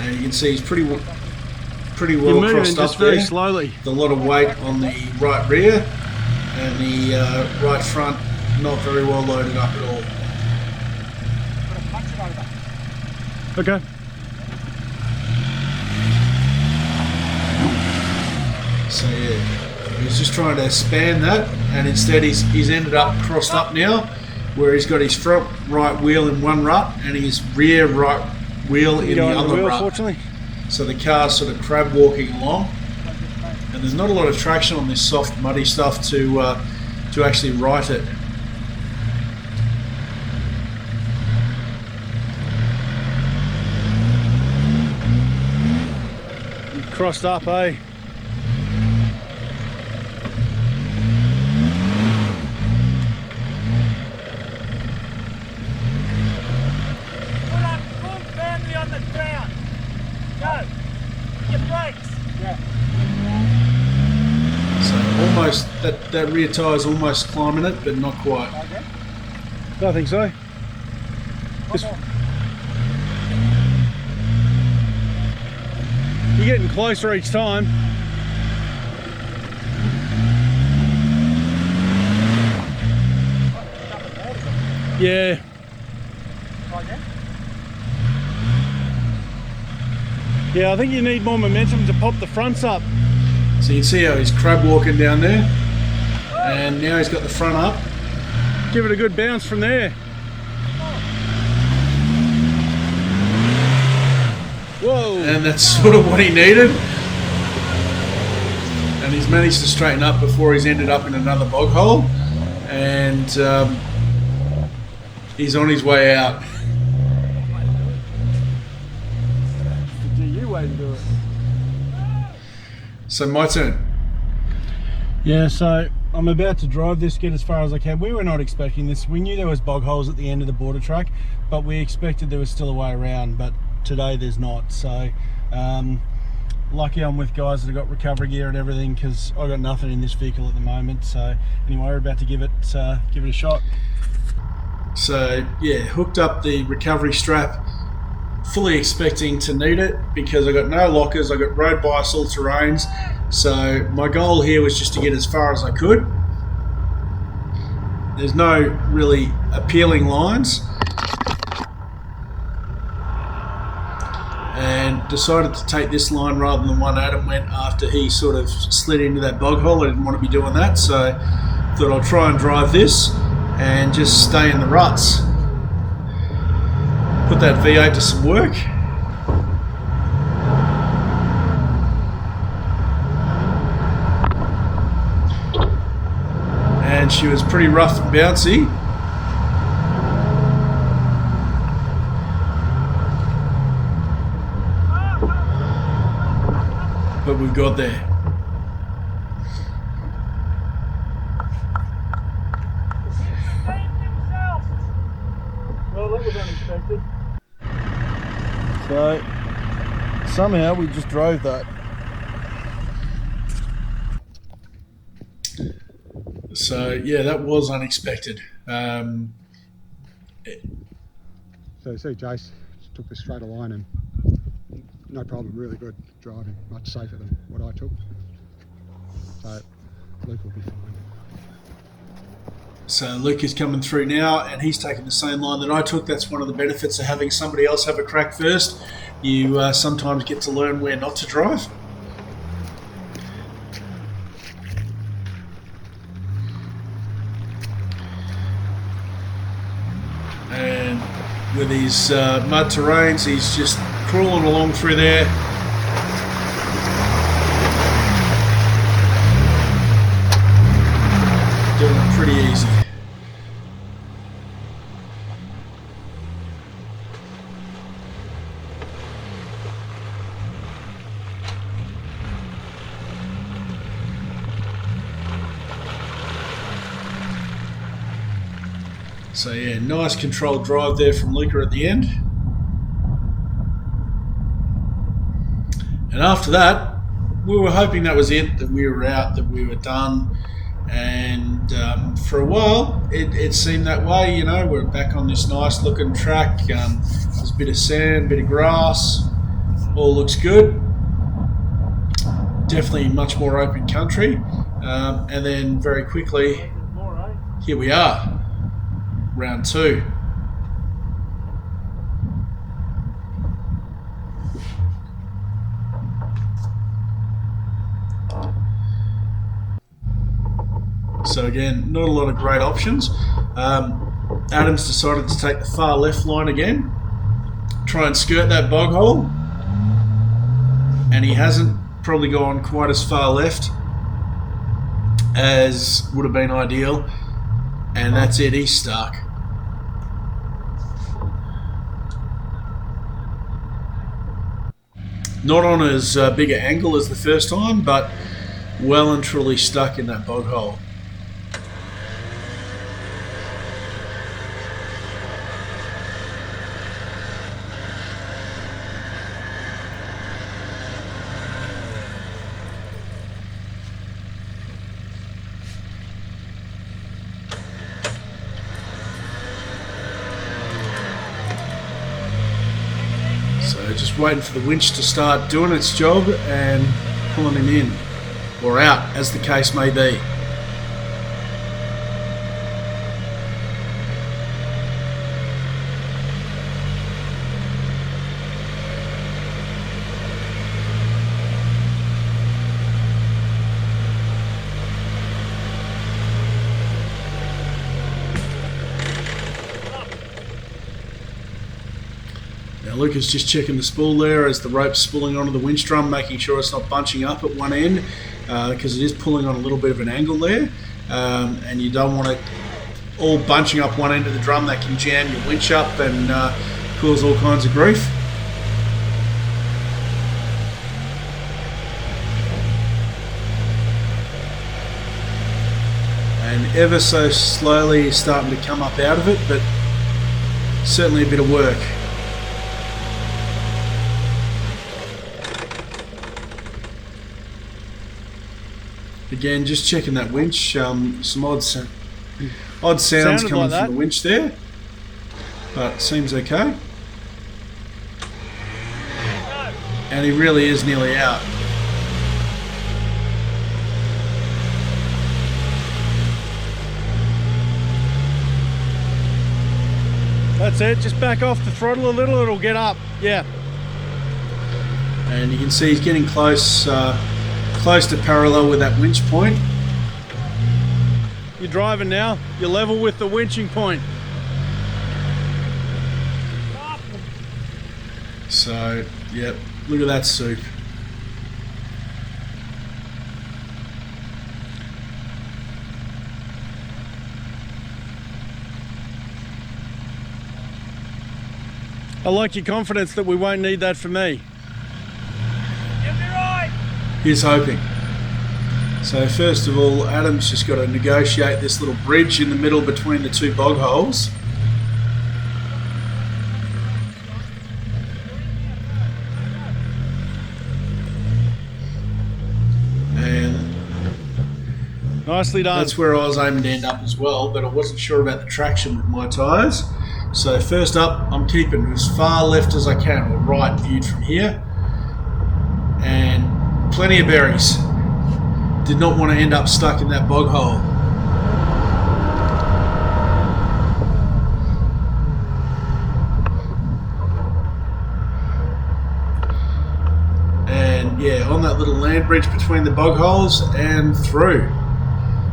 And you can see he's pretty well You're moving crossed just up very there. slowly. With a lot of weight on the right rear, and the right front not very well loaded up at all. Okay. So yeah, he's just trying to span that, and instead he's ended up crossed up now, where he's got his front right wheel in one rut and his rear right wheel in the other rut. Fortunately. So the car's sort of crab walking along, and there's not a lot of traction on this soft muddy stuff to actually right it. Crossed up, eh? Put up full firmly on the ground. Go. Your brakes. So almost that rear tyre's almost climbing it, but not quite. I think so. You're getting closer each time. Yeah. Yeah, I think you need more momentum to pop the fronts up. So you can see how he's crab walking down there, and now he's got the front up. Give it a good bounce from there. Whoa. And that's sort of what he needed. And he's managed to straighten up before he's ended up in another bog hole. And he's on his way out. You way to do it. So my turn. Yeah, so I'm about to drive this, get as far as I can. We were not expecting this. We knew there was bog holes at the end of the border track, but we expected there was still a way around, but today there's not. So lucky I'm with guys that have got recovery gear and everything, because I've got nothing in this vehicle at the moment. So anyway, we're about to give it a shot. So yeah, hooked up the recovery strap, fully expecting to need it because I got no lockers, I got road bias all terrains. So my goal here was just to get as far as I could. There's no really appealing lines. And decided to take this line rather than one Adam went after he sort of slid into that bog hole. I didn't want to be doing that, so thought I'll try and drive this and just stay in the ruts. Put that V8 to some work. And she was pretty rough and bouncy. but we've got there. Well, that was unexpected. So, somehow we just drove that. So yeah, that was unexpected. So see, Jace just took this straight line and no problem, really good driving, much safer than what I took. So Luke will be fine. So Luke is coming through now, and he's taking the same line that I took. That's one of the benefits of having somebody else have a crack first. You sometimes get to learn where not to drive. And with his mud terrains, he's just crawling along through there. Doing it pretty easy. So yeah, nice controlled drive there from Luca at the end. And after that, we were hoping that was it, that we were out, that we were done. And for a while, it seemed that way. You know, we're back on this nice looking track. There's a bit of sand, a bit of grass. All looks good. Definitely much more open country. And then very quickly, here we are. Round 2. So again, not a lot of great options. Adam's decided to take the far left line again, try and skirt that bog hole, and he hasn't probably gone quite as far left as would have been ideal, and that's it, he's stuck. Not on as big an angle as the first time, but well and truly stuck in that bog hole. So just waiting for the winch to start doing its job and pulling him in, or out, as the case may be. Luke is just checking the spool there as the rope's spooling onto the winch drum, making sure it's not bunching up at one end, because it is pulling on a little bit of an angle there, and you don't want it all bunching up one end of the drum. That can jam your winch up and cause all kinds of grief. And ever so slowly starting to come up out of it, but certainly a bit of work. Again, just checking that winch. Some odd sounds Sounded coming like from the winch there, but it seems okay. And he really is nearly out. That's it, just back off the throttle a little, it'll get up, yeah. And you can see he's getting close to parallel with that winch point. You're driving now, you're level with the winching point. So, yep, look at that soup. I like your confidence that we won't need that for me. Here's hoping. So first of all, Adam's just got to negotiate this little bridge in the middle between the two bog holes. And Nicely done. that's where I was aiming to end up as well, but I wasn't sure about the traction with my tyres. So first up, I'm keeping as far left as I can, or right viewed from here. And plenty of berries. Did not want to end up stuck in that bog hole. And yeah, on that little land bridge between the bog holes and through.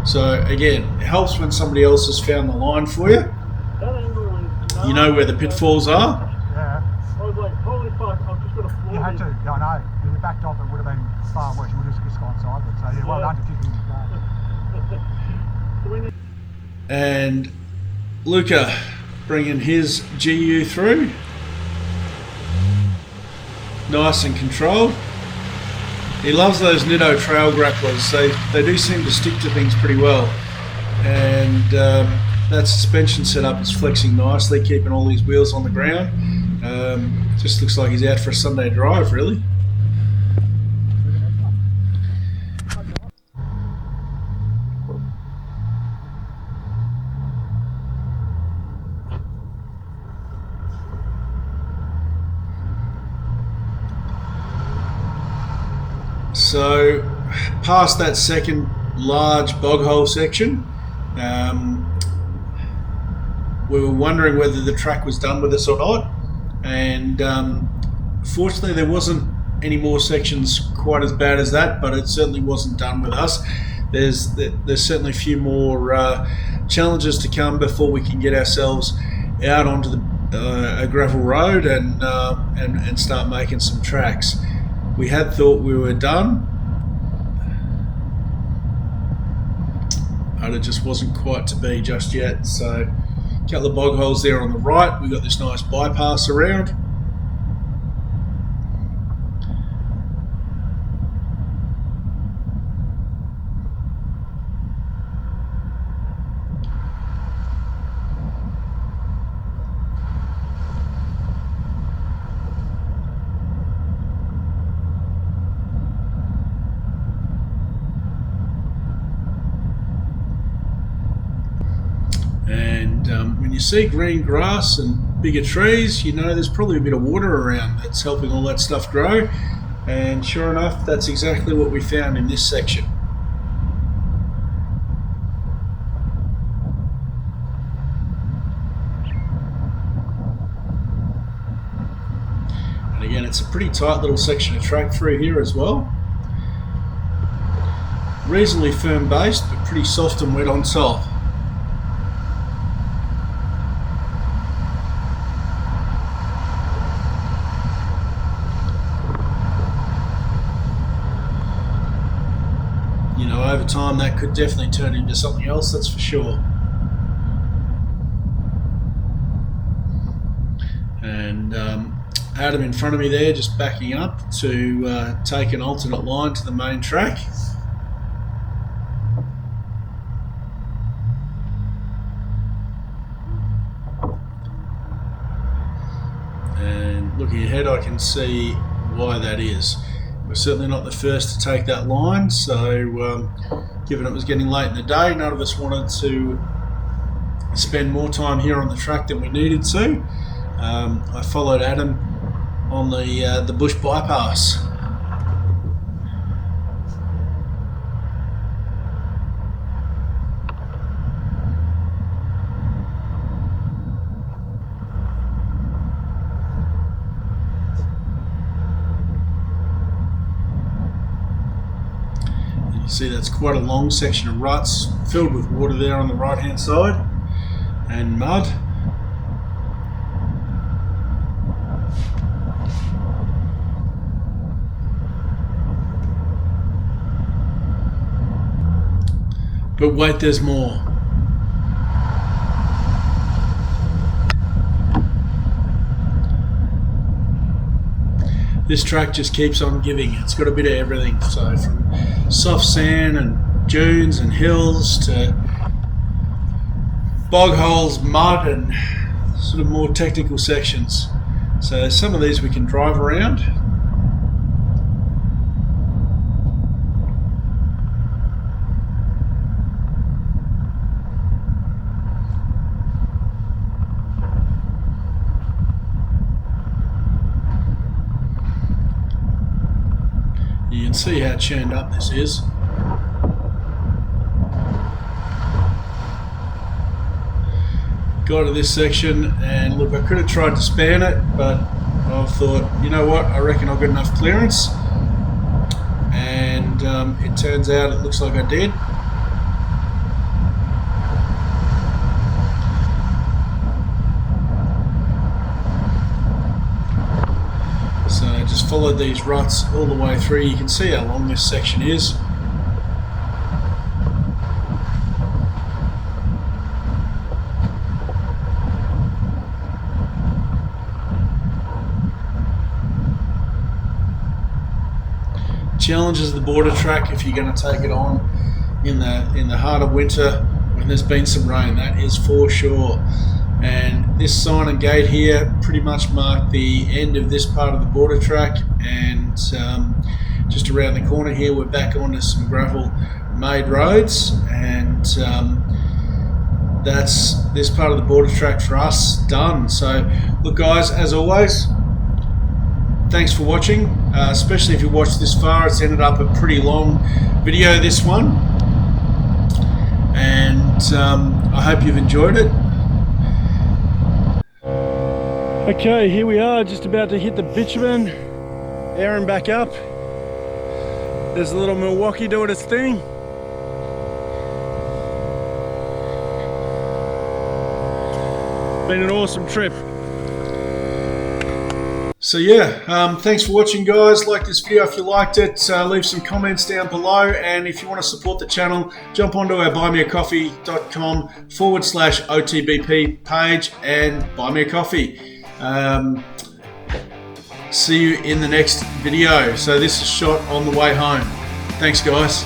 So again, it helps when somebody else has found the line for you. You know where the pitfalls are. Yeah. I was like, holy fuck, I've just got a floor. You had to. Yeah, I know. If you backed off, it would have been far worse. You would have just gone sideways. So yeah, well done for kicking that. And Luca bringing his GU through. Nice and controlled. He loves those Nitto trail grapplers. They do seem to stick to things pretty well. And that suspension setup is flexing nicely, keeping all these wheels on the ground. Just looks like he's out for a Sunday drive, really. So, past that second large bog hole section, we were wondering whether the track was done with us or not, and fortunately there wasn't any more sections quite as bad as that, but it certainly wasn't done with us. There's certainly a few more challenges to come before we can get ourselves out onto a gravel road and start making some tracks. We had thought we were done, but it just wasn't quite to be just yet. So a couple of bog holes there on the right. We've got this nice bypass around. And when you see green grass and bigger trees, you know there's probably a bit of water around that's helping all that stuff grow. And sure enough, that's exactly what we found in this section. And again, it's a pretty tight little section of track through here as well. Reasonably firm based, but pretty soft and wet on top. You know, over time that could definitely turn into something else, that's for sure. And Adam in front of me there just backing up to take an alternate line to the main track. And looking ahead, I can see why that is. We're certainly not the first to take that line, so given it was getting late in the day, none of us wanted to spend more time here on the track than we needed to. I followed Adam on the bush bypass. You see that's quite a long section of ruts filled with water there on the right hand side and mud. But wait, there's more. this track just keeps on giving. It's got a bit of everything, so from soft sand and dunes and hills to bog holes, mud, and sort of more technical sections. So some of these we can drive around. You can see how churned up this is. Got to this section, and look, I could have tried to span it, but I thought, you know what, I reckon I've got enough clearance, and it turns out it looks like I did. So I just followed these ruts all the way through. You can see how long this section is. Challenges the border track if you're going to take it on in the heart of winter when there's been some rain, that is for sure. And this sign and gate here pretty much mark the end of this part of the border track, and just around the corner here we're back onto some gravel made roads, and that's this part of the border track for us done. So look guys, as always, thanks for watching, especially if you watched this far. It's ended up a pretty long video, this one, and I hope you've enjoyed it. Okay, here we are, just about to hit the bitumen, airing back up. There's a little Milwaukee doing its thing. Been an awesome trip. So yeah, thanks for watching guys. Like this video if you liked it, leave some comments down below, and if you want to support the channel, jump onto our buymeacoffee.com/OTBP page and buy me a coffee. See you in the next video. So this is shot on the way home. Thanks guys.